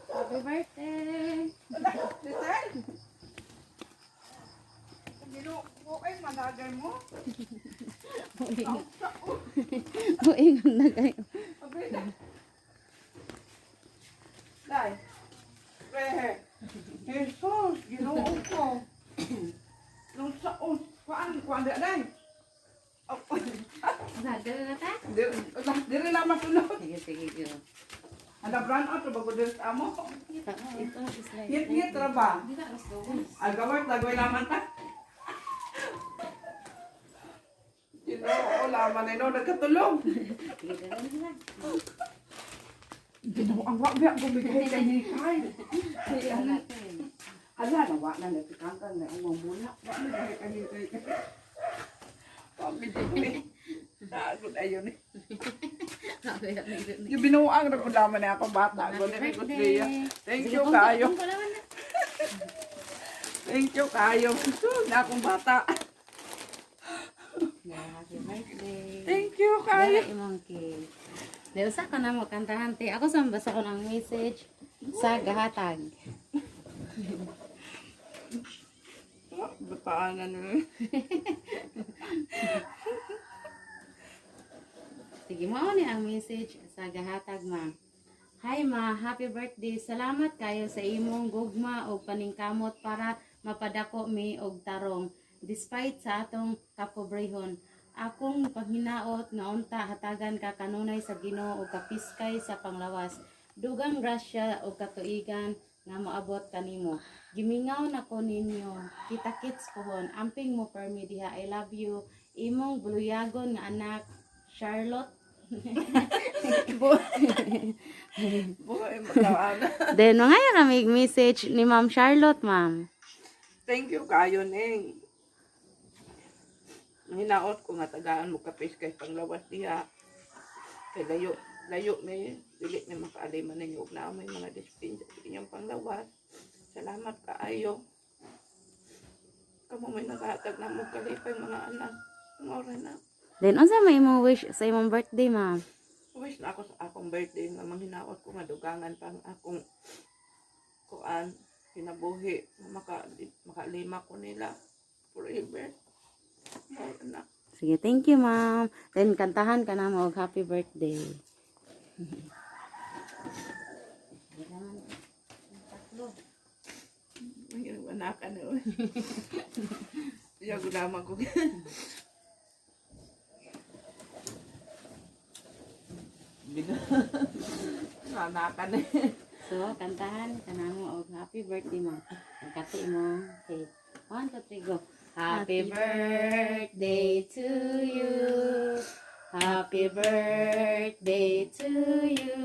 Happy birthday. Lisel. Ginuo ay managay mo. Ingon na kayo. Dai. Rehe. Jesus, ginuo ko. Nung saon, kuan dai. Nadal na ta? Diri na masunod. Sige. Ada brand out bago diri sa amo. Ito is like. Hit ra ba? Di na mas doon. Agawat lagoy laman ta. Ginoo laman ay no nagkatulong. Sige, ganun lang. Ginoo ang wa biya gumigay kay ni kay. Hala na wa na nagkangkang na ang mula. Wa na gumigay kay. Pamili. Agud ayon ni. Yung binuang na ko laman na ako bata. Thank you kayo. Thank you kayo. Na akong bata. Happy birthday. Thank you kayo. Dala imong cake. Dahil sa ka na mo kantahan te. Ako sa basa ko ng message sa gahatag. Bapaanan mo. Sige mo ni ang message sa gahatag ma. Hi ma, happy birthday. Salamat kayo sa imong gugma o paningkamot para mapadako mi og tarong. Despite sa atong kapobrehon, akong paghinaot nga unta hatagan ka kanunay sa Ginoo o kapiskay sa panglawas. Dugang grasya o katuigan nga moabot kanimo. Gimingaw na ko ninyo. Kita-kits pohon. Amping mo permi diha. I love you. Imong buluyagon nga anak Charlotte. Buhay matawan. Then mga kami message ni Ma'am Charlotte, ma'am. Thank you kayo ning. Hinaot ko nga tagaan mo kapis kay panglawas diha. Kay layo may dili may makaaliman ninyo na may mga dispensa sa inyong panglawas. Salamat kaayo. Kamo may naghatag na mo kalipay mga anak. Mora na. Then unsa may imong wish sa imong birthday, ma'am? Wish na ako sa akong birthday nga manghinaot ko nga dugangan pang akong kuan kinabuhi nga makalima ko nila forever. Mora na. Sige, thank you, ma'am. Then kantahan ka na mo og happy birthday. Mahirap anakan na. Iya gudama ko. Anakan eh. So, kantahan ka na mo og happy birthday, ma'am. Kati mo. Okay. 1, 2, 3, go. Happy birthday to you. Happy birthday to you.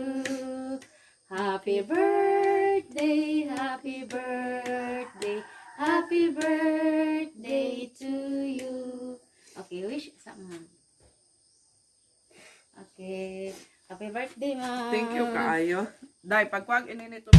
Happy birthday, happy birthday, happy birthday to you. Okay, wish sa ma'am. Okay. Happy birthday, ma'am. Thank you kaayo. Dai pagkuag ini nito.